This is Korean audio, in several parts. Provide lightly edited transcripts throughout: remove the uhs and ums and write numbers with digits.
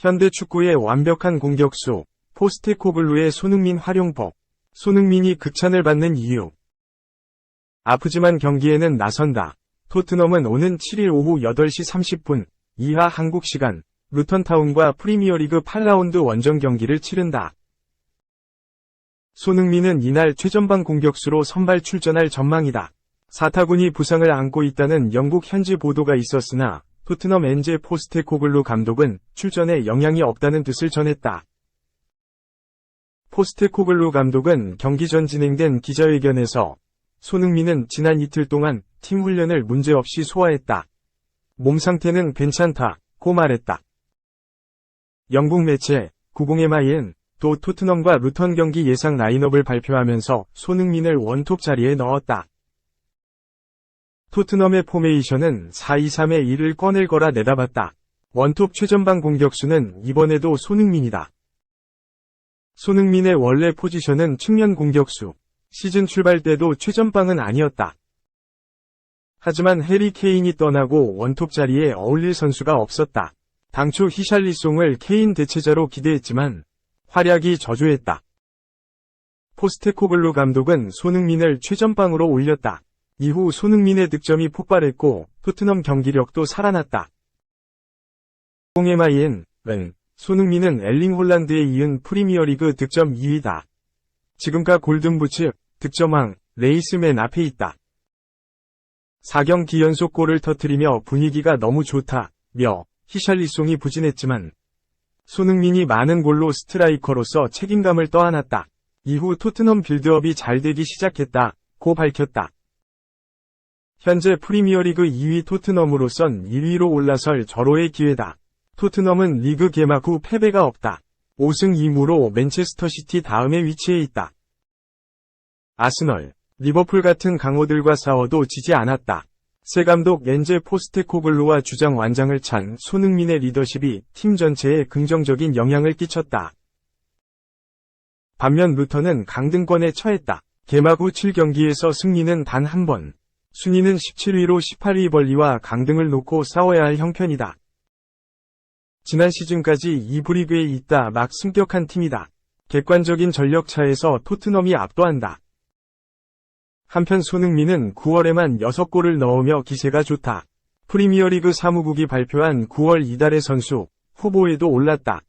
현대 축구의 완벽한 공격수, 포스테코글루의 손흥민 활용법. 손흥민이 극찬을 받는 이유. 아프지만 경기에는 나선다. 토트넘은 오는 7일 오후 8시 30분 이하 한국 시간 루턴타운과 프리미어리그 8라운드 원정 경기를 치른다. 손흥민은 이날 최전방 공격수로 선발 출전할 전망이다. 사타구니 부상을 안고 있다는 영국 현지 보도가 있었으나 토트넘 엔제 포스테코글루 감독은 출전에 영향이 없다는 뜻을 전했다. 포스테코글루 감독은 경기 전 진행된 기자회견에서 손흥민은 지난 이틀 동안 팀 훈련을 문제없이 소화했다. 몸 상태는 괜찮다고 말했다. 영국 매체 90MIN 또 토트넘과 루턴 경기 예상 라인업을 발표하면서 손흥민을 원톱 자리에 넣었다. 토트넘의 포메이션은 4-2-3-1을 꺼낼 거라 내다봤다. 원톱 최전방 공격수는 이번에도 손흥민이다. 손흥민의 원래 포지션은 측면 공격수. 시즌 출발 때도 최전방은 아니었다. 하지만 해리 케인이 떠나고 원톱 자리에 어울릴 선수가 없었다. 당초 히샬리송을 케인 대체자로 기대했지만 활약이 저조했다. 포스테코글루 감독은 손흥민을 최전방으로 올렸다. 이후 손흥민의 득점이 폭발했고 토트넘 경기력도 살아났다. MIN은 손흥민은 엘링 홀란드에 이은 프리미어리그 득점 2위다. 지금과 골든부츠, 득점왕, 레이스맨 앞에 있다. 4경기 연속 골을 터뜨리며 분위기가 너무 좋다며 히샬리송이 부진했지만 손흥민이 많은 골로 스트라이커로서 책임감을 떠안았다. 이후 토트넘 빌드업이 잘 되기 시작했다고 밝혔다. 현재 프리미어리그 2위 토트넘으로선 1위로 올라설 절호의 기회다. 토트넘은 리그 개막 후 패배가 없다. 5승 2무로 맨체스터시티 다음에 위치해 있다. 아스널, 리버풀 같은 강호들과 싸워도 지지 않았다. 새 감독 엔제 포스테코글루와 주장 완장을 찬 손흥민의 리더십이 팀 전체에 긍정적인 영향을 끼쳤다. 반면 루턴은 강등권에 처했다. 개막 후 7경기에서 승리는 단 한 번. 순위는 17위로 18위 벌리와 강등을 놓고 싸워야 할 형편이다. 지난 시즌까지 2부 리그에 있다 막 승격한 팀이다. 객관적인 전력 차에서 토트넘이 압도한다. 한편 손흥민은 9월에만 6골을 넣으며 기세가 좋다. 프리미어리그 사무국이 발표한 9월 이달의 선수 후보에도 올랐다.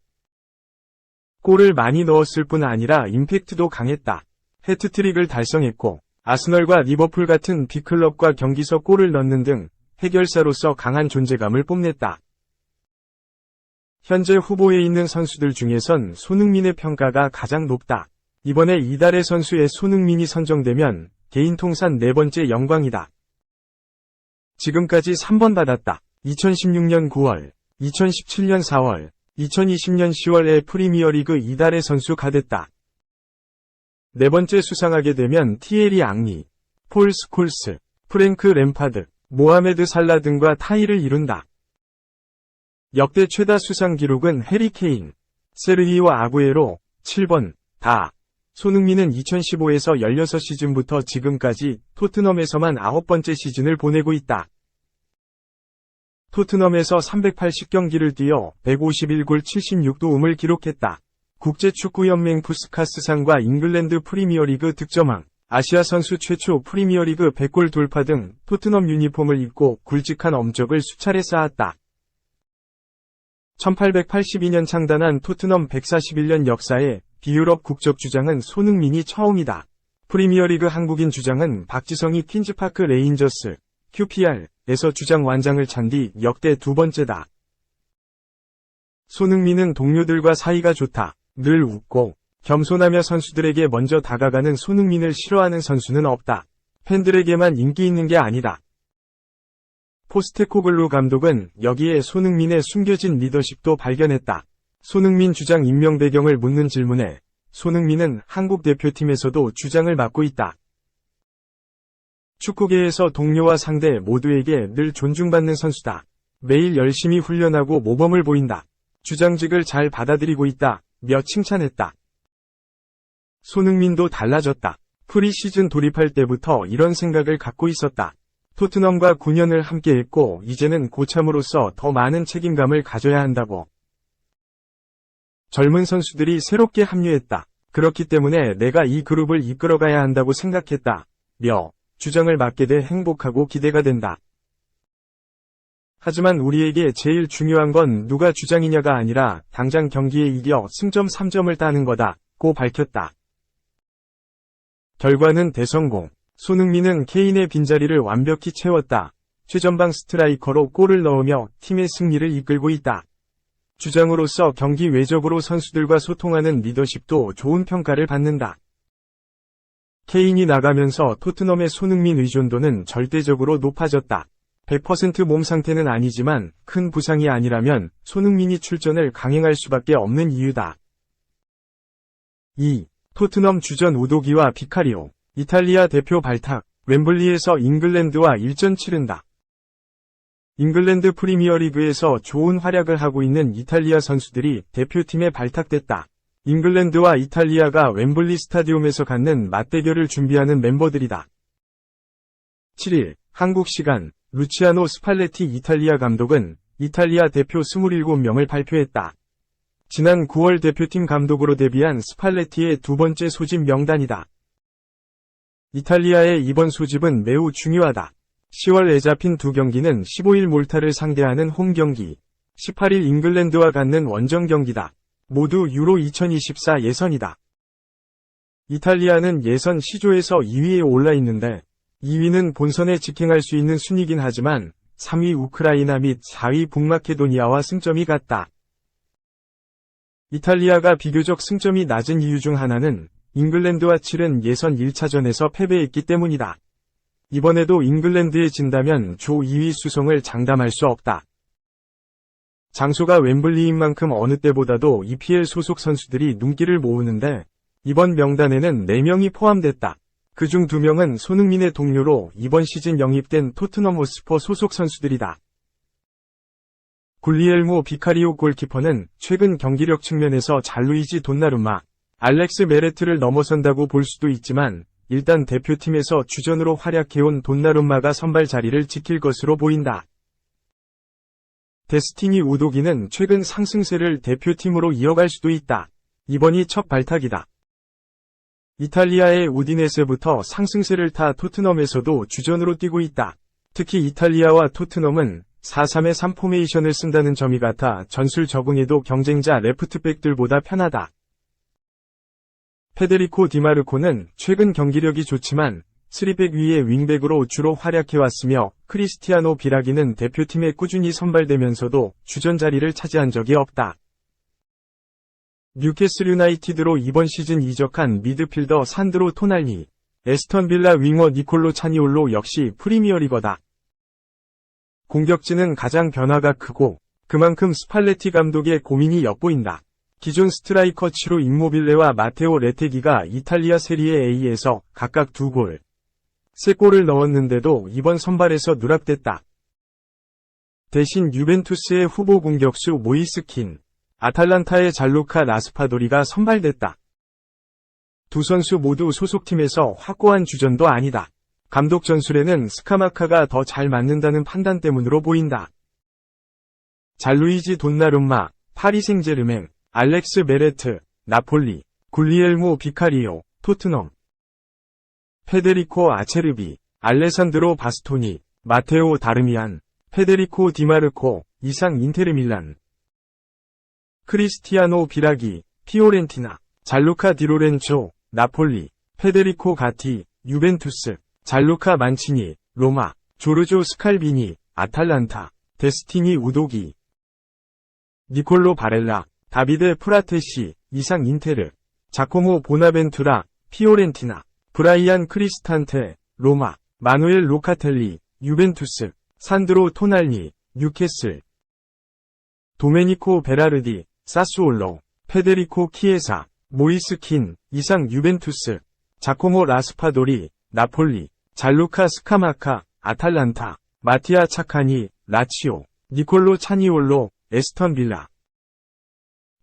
골을 많이 넣었을 뿐 아니라 임팩트도 강했다. 해트트릭을 달성했고 아스널과 리버풀 같은 빅클럽과 경기서 골을 넣는 등 해결사로서 강한 존재감을 뽐냈다. 현재 후보에 있는 선수들 중에선 손흥민의 평가가 가장 높다. 이번에 이달의 선수에 손흥민이 선정되면 개인 통산 4번째 영광이다. 지금까지 3번 받았다. 2016년 9월, 2017년 4월, 2020년 10월에 프리미어리그 이달의 선수가 됐다. 4번째 수상하게 되면 티에리 앙리, 폴 스콜스, 프랭크 램파드, 모하메드 살라 등과 타이를 이룬다. 역대 최다 수상 기록은 해리 케인, 세르히오 아구에로, 7번, 다. 손흥민은 2015에서 16시즌부터 지금까지 토트넘에서만 9번째 시즌을 보내고 있다. 토트넘에서 380경기를 뛰어 151골 76도움을 기록했다. 국제축구연맹 푸스카스상과 잉글랜드 프리미어리그 득점왕, 아시아 선수 최초 프리미어리그 100골 돌파 등 토트넘 유니폼을 입고 굵직한 엄적을 수차례 쌓았다. 1882년 창단한 토트넘 141년 역사에 비유럽 국적 주장은 손흥민이 처음이다. 프리미어리그 한국인 주장은 박지성이 퀸즈파크 레인저스, QPR에서 주장 완장을 찬 뒤 역대 2번째다. 손흥민은 동료들과 사이가 좋다. 늘 웃고 겸손하며 선수들에게 먼저 다가가는 손흥민을 싫어하는 선수는 없다. 팬들에게만 인기 있는 게 아니다. 포스테코글루 감독은 여기에 손흥민의 숨겨진 리더십도 발견했다. 손흥민 주장 임명 배경을 묻는 질문에 손흥민은 한국 대표팀에서도 주장을 맡고 있다. 축구계에서 동료와 상대 모두에게 늘 존중받는 선수다. 매일 열심히 훈련하고 모범을 보인다. 주장직을 잘 받아들이고 있다. 며 칭찬했다. 손흥민도 달라졌다. 프리시즌 돌입할 때부터 이런 생각을 갖고 있었다. 토트넘과 9년을 함께했고 이제는 고참으로서 더 많은 책임감을 가져야 한다고. 젊은 선수들이 새롭게 합류했다. 그렇기 때문에 내가 이 그룹을 이끌어가야 한다고 생각했다. 며 주장을 맡게 돼 행복하고 기대가 된다. 하지만 우리에게 제일 중요한 건 누가 주장이냐가 아니라 당장 경기에 이겨 승점 3점을 따는 거다. 고 밝혔다. 결과는 대성공. 손흥민은 케인의 빈자리를 완벽히 채웠다. 최전방 스트라이커로 골을 넣으며 팀의 승리를 이끌고 있다. 주장으로서 경기 외적으로 선수들과 소통하는 리더십도 좋은 평가를 받는다. 케인이 나가면서 토트넘의 손흥민 의존도는 절대적으로 높아졌다. 100% 몸 상태는 아니지만 큰 부상이 아니라면 손흥민이 출전을 강행할 수밖에 없는 이유다. 2. 토트넘 주전 우도기와 비카리오. 이탈리아 대표 발탁. 웸블리에서 잉글랜드와 일전 치른다. 잉글랜드 프리미어리그에서 좋은 활약을 하고 있는 이탈리아 선수들이 대표팀에 발탁됐다. 잉글랜드와 이탈리아가 웸블리 스타디움에서 갖는 맞대결을 준비하는 멤버들이다. 7일 한국 시간 루치아노 스팔레티 이탈리아 감독은 이탈리아 대표 27명을 발표했다. 지난 9월 대표팀 감독으로 데뷔한 스팔레티의 두 번째 소집 명단이다. 이탈리아의 이번 소집은 매우 중요하다. 10월에 잡힌 두 경기는 15일 몰타를 상대하는 홈 경기, 18일 잉글랜드와 갖는 원정 경기다. 모두 유로 2024 예선이다. 이탈리아는 예선 C조에서 2위에 올라 있는데 2위는 본선에 직행할 수 있는 순위긴 하지만 3위 우크라이나 및 4위 북마케도니아와 승점이 같다. 이탈리아가 비교적 승점이 낮은 이유 중 하나는 잉글랜드와 치른 예선 1차전에서 패배했기 때문이다. 이번에도 잉글랜드에 진다면 조 2위 수성을 장담할 수 없다. 장소가 웸블리인 만큼 어느 때보다도 EPL 소속 선수들이 눈길을 모으는데 이번 명단에는 4명이 포함됐다. 그중 2명은 손흥민의 동료로 이번 시즌 영입된 토트넘 호스퍼 소속 선수들이다. 굴리엘모 비카리오 골키퍼는 최근 경기력 측면에서 잘루이지 돈나룸마, 알렉스 메레트를 넘어선다고 볼 수도 있지만 일단 대표팀에서 주전으로 활약해온 돈나룸마가 선발 자리를 지킬 것으로 보인다. 데스티니 우도기는 최근 상승세를 대표팀으로 이어갈 수도 있다. 이번이 첫 발탁이다. 이탈리아의 우디네세부터 상승세를 타 토트넘에서도 주전으로 뛰고 있다. 특히 이탈리아와 토트넘은 4-3-3 포메이션을 쓴다는 점이 같아 전술 적응에도 경쟁자 레프트백들보다 편하다. 페데리코 디마르코는 최근 경기력이 좋지만 3백 위의 윙백으로 주로 활약해왔으며 크리스티아노 비라기는 대표팀에 꾸준히 선발되면서도 주전 자리를 차지한 적이 없다. 뉴캐슬 유나이티드로 이번 시즌 이적한 미드필더 산드로 토날리, 에스턴 빌라 윙어 니콜로 차니올로 역시 프리미어리거다. 공격진은 가장 변화가 크고 그만큼 스팔레티 감독의 고민이 엿보인다. 기존 스트라이커 치로 임모빌레와 마테오 레테기가 이탈리아 세리에 A에서 각각 2골, 3골을 넣었는데도 이번 선발에서 누락됐다. 대신 유벤투스의 후보 공격수 모이스킨, 아탈란타의 잘루카 라스파도리가 선발됐다. 두 선수 모두 소속팀에서 확고한 주전도 아니다. 감독 전술에는 스카마카가 더 잘 맞는다는 판단 때문으로 보인다. 잘루이지 돈나룸마, 파리 생제르맹, 알렉스 메레트, 나폴리, 굴리엘모 비카리오, 토트넘. 페데리코 아체르비, 알레산드로 바스토니, 마테오 다르미안, 페데리코 디마르코, 이상 인테르 밀란. 크리스티아노 비라기, 피오렌티나, 잘루카 디로렌초, 나폴리, 페데리코 가티, 유벤투스, 잘루카 만치니, 로마, 조르조 스칼비니, 아탈란타, 데스티니 우도기, 니콜로 바렐라, 다비데 프라테시, 이상 인테르, 자코모 보나벤투라, 피오렌티나, 브라이안 크리스탄테, 로마, 마누엘 로카텔리, 유벤투스, 산드로 토날리, 뉴캐슬, 도메니코 베라르디, 사스올로, 페데리코 키에사, 모이스 킨, 이상 유벤투스, 자코모 라스파도리, 나폴리, 잘루카 스카마카, 아탈란타, 마티아 차카니, 라치오, 니콜로 차니올로, 에스턴 빌라.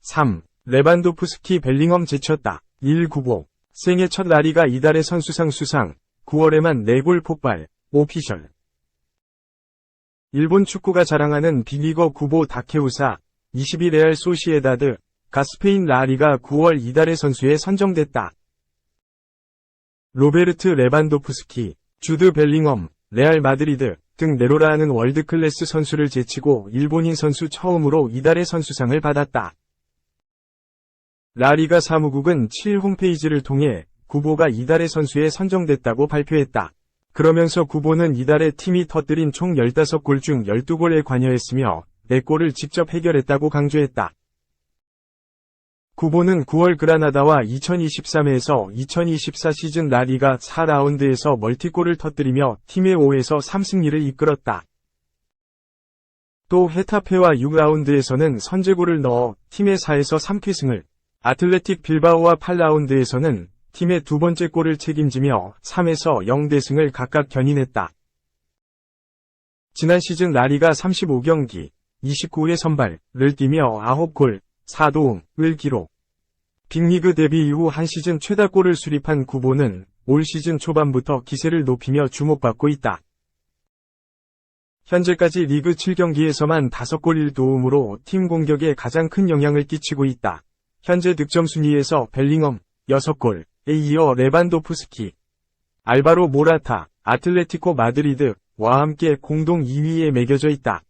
3. 레반도프스키 벨링엄 제쳤다. 1-9보. 생애 첫 라리가 이달의 선수상 수상. 9월에만 4골 폭발. 오피셜. 일본 축구가 자랑하는 빅리거 구보 다케우사, 22 레알 소시에다드, 가 스페인 라리가 9월 이달의 선수에 선정됐다. 로베르트 레반도프스키, 주드 벨링엄, 레알 마드리드 등 네로라하는 월드클래스 선수를 제치고 일본인 선수 처음으로 이달의 선수상을 받았다. 라리가 사무국은 7일 홈페이지를 통해 구보가 이달의 선수에 선정됐다고 발표했다. 그러면서 구보는 이달에 팀이 터뜨린 총 15골 중 12골에 관여했으며 4골을 직접 해결했다고 강조했다. 구보는 9월 그라나다와 2023에서 2024 시즌 라리가 4라운드에서 멀티골을 터뜨리며 팀의 5에서 3승리를 이끌었다. 또 헤타페와 6라운드에서는 선제골을 넣어 팀의 4에서 3쾌승을, 아틀레틱 빌바오와 8라운드에서는 팀의 두 번째 골을 책임지며 3에서 0대승을 각각 견인했다. 지난 시즌 라리가 35경기, 29회 선발을 뛰며 9골, 4도움을 기록. 빅리그 데뷔 이후 한 시즌 최다골을 수립한 구보는 올 시즌 초반부터 기세를 높이며 주목받고 있다. 현재까지 리그 7경기에서만 5골 1도움으로 팀 공격에 가장 큰 영향을 끼치고 있다. 현재 득점 순위에서 벨링엄 6골에 이어 레반도프스키, 알바로 모라타, 아틀레티코 마드리드와 함께 공동 2위에 매겨져 있다.